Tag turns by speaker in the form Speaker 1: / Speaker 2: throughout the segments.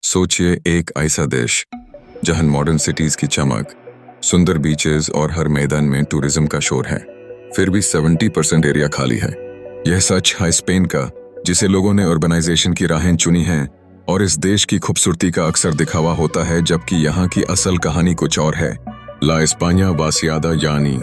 Speaker 1: सोचिए एक ऐसा देश जहां मॉडर्न सिटीज की चमक, सुंदर बीचेस और हर मैदान में टूरिज्म का शोर है, फिर भी 70% एरिया खाली है। यह सच है स्पेन का, जिसे लोगों ने अर्बनाइजेशन की राहें चुनी हैं, और इस देश की खूबसूरती का अक्सर दिखावा होता है, जबकि यहाँ की असल कहानी कुछ और है। ला इस्पानिया वासियादा, यानी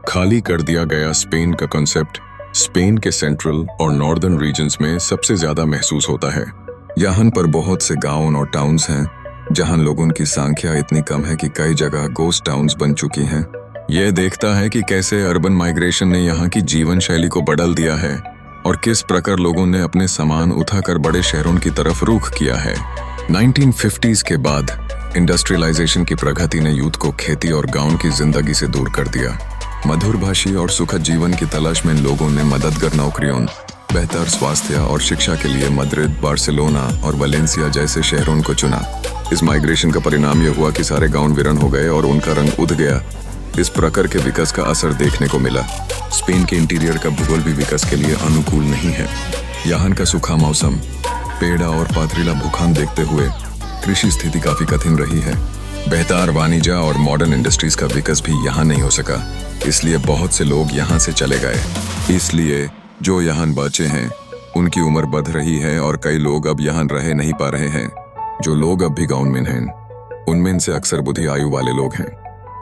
Speaker 1: खाली कर दिया गया स्पेन का कॉन्सेप्ट स्पेन के सेंट्रल और नॉर्दर्न रीजन्स में सबसे ज्यादा महसूस होता है। यहाँ पर बहुत से गांव और टाउन्स हैं जहां लोगों की संख्या इतनी कम है कि कई जगह गोस्ट टाउन्स बन चुकी हैं। यह देखता है कि कैसे अर्बन माइग्रेशन ने यहाँ की जीवन शैली को बदल दिया है और किस प्रकार लोगों ने अपने सामान उठाकर बड़े शहरों की तरफ रुख किया है। 1950s के बाद इंडस्ट्रियलाइजेशन की प्रगति ने यूथ को खेती और गांव की जिंदगी से दूर कर दिया। मधुरभाषी और सुखद जीवन की तलाश में लोगों ने मददगार नौकरियों, बेहतर स्वास्थ्य और शिक्षा के लिए मैड्रिड, बार्सिलोना और वलेंसिया जैसे शहरों को चुना। इस माइग्रेशन का परिणाम यह हुआ कि सारे गांव वीरान हो गए और उनका रंग उड़ गया। इस प्रकार के विकास का असर देखने को मिला। स्पेन के इंटीरियर का भूगोल भी विकास के लिए अनुकूल नहीं है। यहाँ का सूखा मौसम, पेड़ा और पथरीला भूखंड देखते हुए कृषि स्थिति काफी कठिन रही है। बेहतर वाणिज्य और मॉडर्न इंडस्ट्रीज का विकास भी यहाँ नहीं हो सका, इसलिए बहुत से लोग यहाँ से चले गए। इसलिए जो यहाँ बचे हैं उनकी उम्र बढ़ रही है और कई लोग अब यहाँ रह नहीं पा रहे हैं। जो लोग अब भी गांव में हैं उनमें से अक्सर बुढ़ी आयु वाले लोग हैं।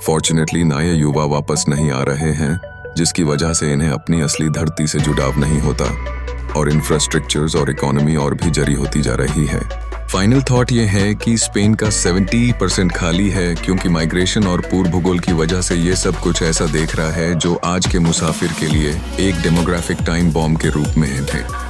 Speaker 1: फॉर्चुनेटली नए युवा वापस नहीं आ रहे हैं, जिसकी वजह से इन्हें अपनी असली धरती से जुड़ाव नहीं होता और इंफ्रास्ट्रक्चर्स और इकोनॉमी और भी जरी होती जा रही है। फाइनल थॉट ये है कि स्पेन का 70% खाली है क्योंकि माइग्रेशन और पूर्व भूगोल की वजह से ये सब कुछ ऐसा देख रहा है जो आज के मुसाफिर के लिए एक डेमोग्राफिक टाइम बॉम्ब के रूप में है।